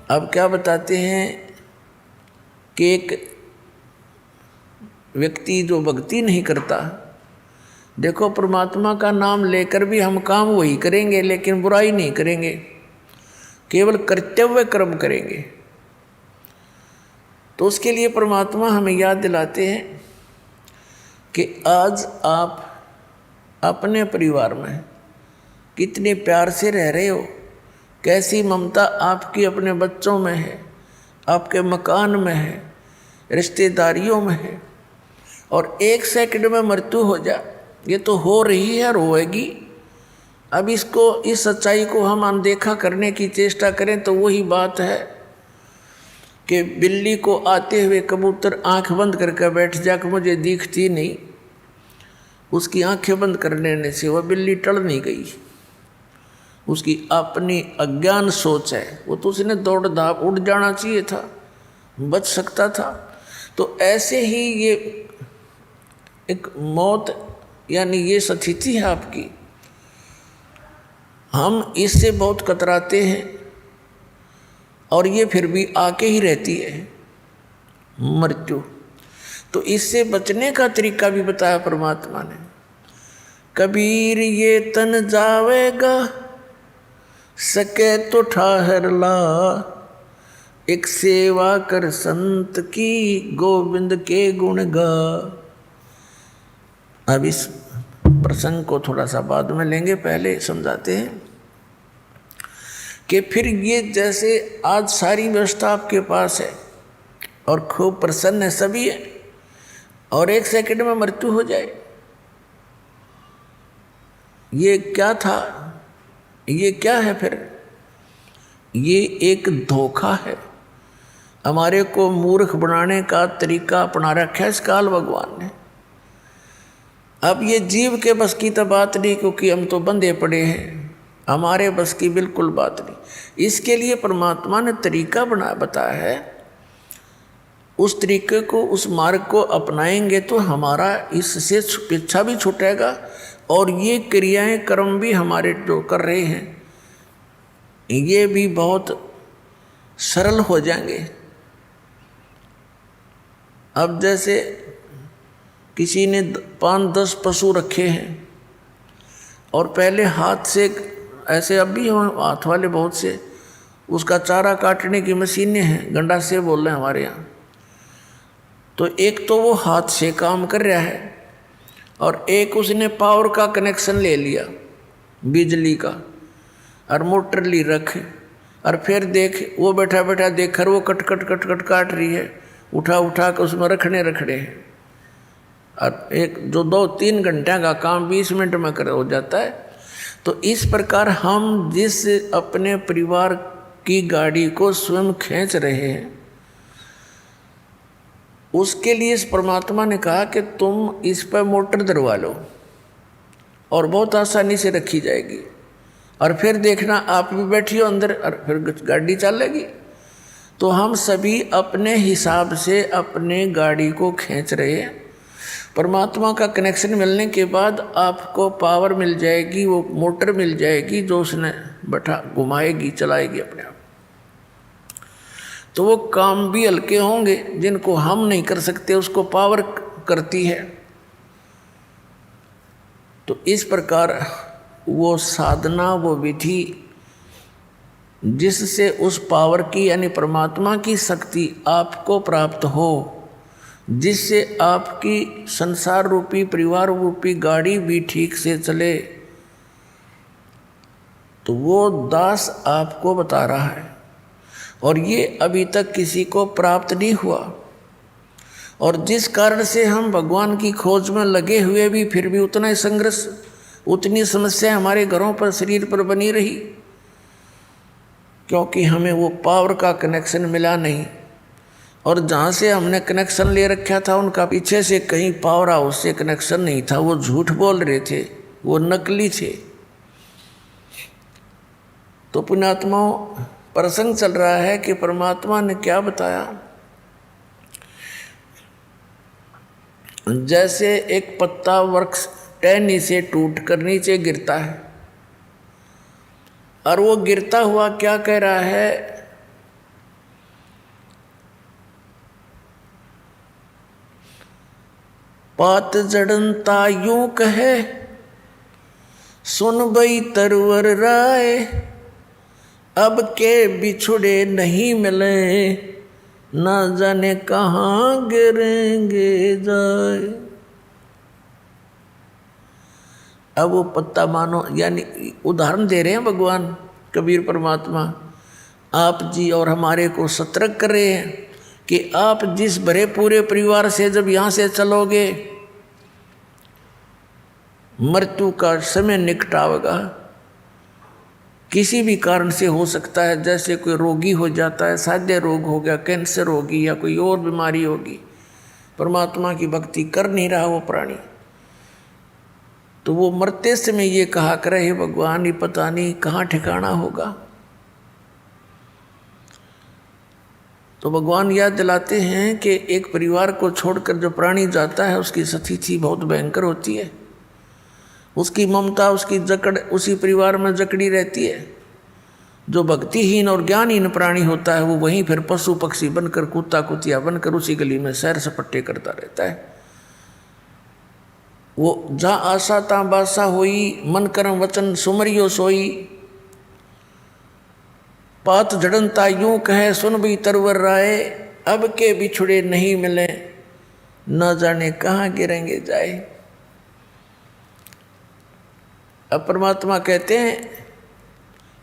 अब क्या बताते हैं कि एक व्यक्ति जो भक्ति नहीं करता, देखो परमात्मा का नाम लेकर भी हम काम वही करेंगे लेकिन बुराई नहीं करेंगे, केवल कर्तव्य कर्म करेंगे। तो उसके लिए परमात्मा हमें याद दिलाते हैं कि आज आप अपने परिवार में कितने प्यार से रह रहे हो, कैसी ममता आपकी अपने बच्चों में है, आपके मकान में है, रिश्तेदारियों में है। और एक सेकंड में मृत्यु हो जाए, ये तो हो रही है और होएगी। अब इसको, इस सच्चाई को हम अनदेखा करने की चेष्टा करें तो वही बात है कि बिल्ली को आते हुए कबूतर आंख बंद करके बैठ जाकर मुझे दिखती नहीं, उसकी आंखें बंद कर लेने से वह बिल्ली टल नहीं गई। उसकी अपनी अज्ञान सोच है, वो तो उसने दौड़ धाप उड़ जाना चाहिए था, बच सकता था। तो ऐसे ही ये एक मौत यानी ये स्थिति है आपकी, हम इससे बहुत कतराते हैं और ये फिर भी आके ही रहती है मृत्यु। तो इससे बचने का तरीका भी बताया परमात्मा ने। कबीर ये तन जावेगा, सके तो ठहर ला, एक सेवा कर संत की, गोविंद के गुण गा। अब इस प्रसंग को थोड़ा सा बाद में लेंगे, पहले समझाते हैं कि फिर ये जैसे आज सारी व्यवस्था आपके पास है और खूब प्रसन्न है सभी है, और एक सेकंड में मृत्यु हो जाए, ये क्या था, ये क्या है? फिर ये एक धोखा है, हमारे को मूर्ख बनाने का तरीका अपना रखा है इस काल भगवान ने। अब ये जीव के बस की तो बात नहीं, क्योंकि हम तो बंधे पड़े हैं, हमारे बस की बिल्कुल बात नहीं। इसके लिए परमात्मा ने तरीका बताया है। उस तरीके को, उस मार्ग को अपनाएंगे तो हमारा इससे पीछा भी छूटेगा और ये क्रियाएं कर्म भी हमारे जो कर रहे हैं ये भी बहुत सरल हो जाएंगे। अब जैसे किसी ने 5-10 पशु रखे हैं और पहले हाथ से, ऐसे अब भी हाथ वाले बहुत से, उसका चारा काटने की मशीनें हैं, गंडा से बोल रहे हैं हमारे यहाँ। तो एक तो वो हाथ से काम कर रहा है और एक उसने पावर का कनेक्शन ले लिया, बिजली का, और मोटर ली रख, और फिर देख वो बैठा बैठा देख कर वो कट कट कट कट काट रही है, उठा उठा कर उसमें रखने हैं। और एक जो 2-3 घंटे का काम 20 मिनट में कर हो जाता है। तो इस प्रकार हम जिस अपने परिवार की गाड़ी को स्वयं खींच रहे हैं, उसके लिए इस परमात्मा ने कहा कि तुम इस पर मोटर दरवा लो और बहुत आसानी से रखी जाएगी, और फिर देखना आप भी बैठी हो अंदर और फिर गाड़ी चलेगी। तो हम सभी अपने हिसाब से अपने गाड़ी को खींच रहे हैं। परमात्मा का कनेक्शन मिलने के बाद आपको पावर मिल जाएगी, वो मोटर मिल जाएगी जो उसने बैठा घुमाएगी, चलाएगी अपने आप। तो वो काम भी हल्के होंगे जिनको हम नहीं कर सकते, उसको पावर करती है। तो इस प्रकार वो साधना, वो विधि जिससे उस पावर की यानी परमात्मा की शक्ति आपको प्राप्त हो, जिससे आपकी संसार रूपी परिवार रूपी गाड़ी भी ठीक से चले, तो वो दास आपको बता रहा है। और ये अभी तक किसी को प्राप्त नहीं हुआ, और जिस कारण से हम भगवान की खोज में लगे हुए भी फिर भी उतना ही संघर्ष, उतनी समस्या हमारे घरों पर, शरीर पर बनी रही, क्योंकि हमें वो पावर का कनेक्शन मिला नहीं। और जहाँ से हमने कनेक्शन ले रखा था उनका पीछे से कहीं पावर हाउस से कनेक्शन नहीं था, वो झूठ बोल रहे थे, वो नकली थे। तो पुण्यात्माओं, प्रसंग चल रहा है कि परमात्मा ने क्या बताया। जैसे एक पत्ता वृक्ष टहनी से टूट कर नीचे गिरता है, और वो गिरता हुआ क्या कह रहा है पात जड़नता यूं कहे, सुन बई तरवर राय, अब के बिछुड़े नहीं मिले, ना जाने कहाँ गिरेंगे जाए। अब वो पत्ता मानो, यानी उदाहरण दे रहे हैं भगवान कबीर परमात्मा, आप जी और हमारे को सतर्क कर रहे हैं कि आप जिस भरे पूरे परिवार से जब यहाँ से चलोगे, मृत्यु का समय निकट आवेगा। किसी भी कारण से हो सकता है, जैसे कोई रोगी हो जाता है, साध्य रोग हो गया, कैंसर होगी या कोई और बीमारी होगी, परमात्मा की भक्ति कर नहीं रहा वो प्राणी, तो वो मरते समय ये कहा करे, हे भगवान ये पता नहीं कहाँ ठिकाना होगा। तो भगवान याद दिलाते हैं कि एक परिवार को छोड़कर जो प्राणी जाता है उसकी स्थिति बहुत भयंकर होती है, उसकी ममता, उसकी जकड़ उसी परिवार में जकड़ी रहती है। जो भक्तिहीन और ज्ञानहीन प्राणी होता है वो वहीं फिर पशु पक्षी बनकर, कुत्ता कुतिया बनकर उसी गली में सैर सपट्टे करता रहता है। वो जहाँ आशा तहाँ बासा होई, मन कर्म वचन सुमरियो सोई, पात जड़नता यूं कहे, सुन भी तरवर राय, अब के बिछुड़े नहीं मिले, न जाने कहाँ गिरेंगे जाए। अब परमात्मा कहते हैं,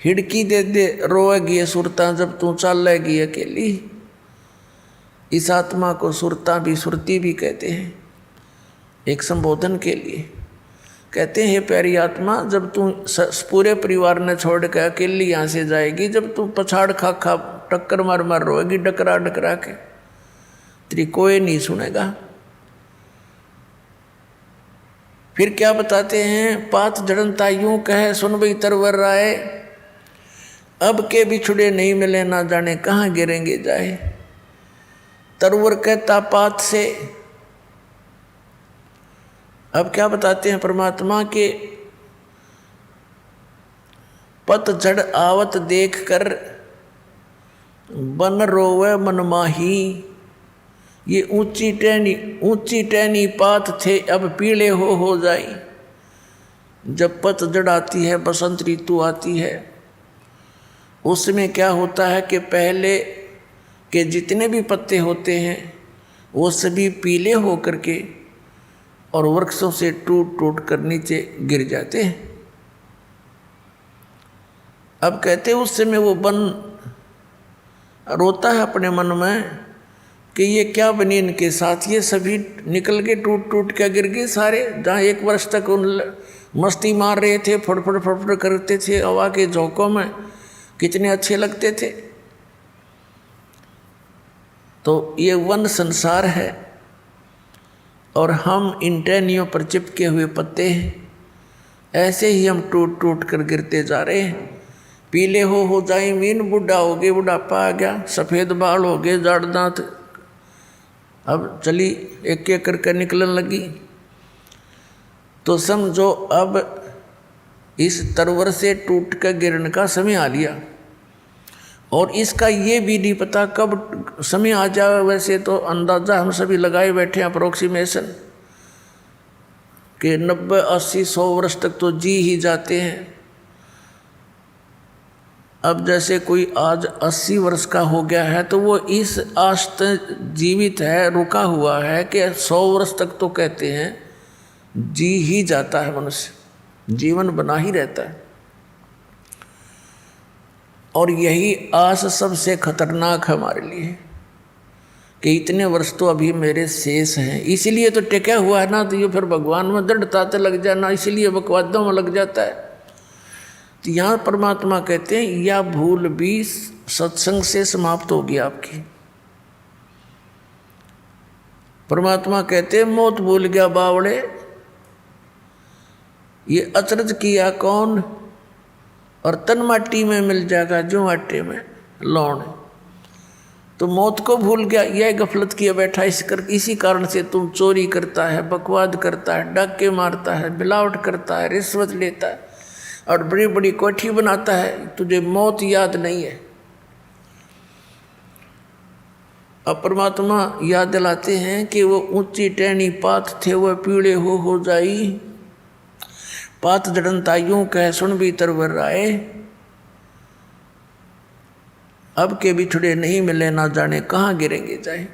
हिड़की दे दे रोएगी सुरता, जब तू चलेगी अकेली। इस आत्मा को सुरता भी, सुरती भी कहते हैं, एक संबोधन के लिए। कहते हैं, प्यारी आत्मा, जब तू पूरे परिवार ने छोड़ के अकेली यहाँ से जाएगी, जब तू पछाड़ खा खा टक्कर मार मार रोएगी, डकरा डकरा के, तेरी कोई नहीं सुनेगा। फिर क्या बताते हैं, पात जड़नता यूं कहे, सुन बई तरवर राय, अब के बिछुड़े नहीं मिले, ना जाने कहाँ गिरेंगे जाए। तरवर कहता पात से। अब क्या बताते हैं परमात्मा के, पतझड़ आवत देख कर बन रोवे मन माही, ये ऊंची टहनी पात थे, अब पीले हो जाई। जब पतझड़ आती है, बसंत ऋतु आती है, उसमें क्या होता है कि पहले के जितने भी पत्ते होते हैं वो सभी पीले हो करके और वृक्षों से टूट टूट कर नीचे गिर जाते हैं। अब कहते हैं उस समय वो वन रोता है अपने मन में कि ये क्या बनी इनके साथ, ये सभी निकल के टूट टूट के गिर गए सारे। जहाँ एक वर्ष तक उन मस्ती मार रहे थे, फड़फड़ फड़फड़ करते थे हवा के झोंकों में, कितने अच्छे लगते थे। तो ये वन संसार है और हम इन टहनियों पर चिपके हुए पत्ते हैं। ऐसे ही हम टूट टूट कर गिरते जा रहे हैं। पीले हो जाए मीन, बुढ़ा हो गए, बुढ़ापा आ गया, सफ़ेद बाल हो गए, जाड़ दांत, अब चली एक एक करके निकलने लगी। तो समझो अब इस तरवर से टूट कर गिरने का समय आ लिया और इसका ये भी नहीं पता कब समय आ जाए। वैसे तो अंदाज़ा हम सभी लगाए बैठे हैं, अप्रोक्सीमेशन, कि 90, 80, 100 वर्ष तक तो जी ही जाते हैं। अब जैसे कोई आज 80 वर्ष का हो गया है तो वो इस आश तक जीवित है, रुका हुआ है कि 100 वर्ष तक तो कहते हैं जी ही जाता है, मनुष्य जीवन बना ही रहता है। और यही आस सबसे खतरनाक है हमारे लिए कि इतने वर्ष तो अभी मेरे शेष हैं, इसीलिए तो टिका हुआ है ना। तो ये फिर भगवान में दृढ़ता तो लग जाना, इसीलिए बकवादों में लग जाता है। तो यहाँ परमात्मा कहते हैं यह भूल भी सत्संग से समाप्त होगी आपकी। परमात्मा कहते हैं मौत भूल गया बावड़े, ये अचरज किया कौन, और तन माटी में मिल जाएगा जो आटे में लौण। तो मौत को भूल गया, यह गफलत किया बैठा, इसी कारण से तुम चोरी करता है, बकवाद करता है, डाके मारता है, मिलावट करता है, रिश्वत लेता है और बड़ी बड़ी कोठी बनाता है, तुझे मौत याद नहीं है। अब परमात्मा याद दिलाते हैं कि वो ऊंची टहनी पात थे वह पीड़े हो जाई, पात जड़नताइयों कह सुन भीतर वर आए, अब के बिछड़े नहीं मिले ना जाने कहाँ गिरेंगे जाए।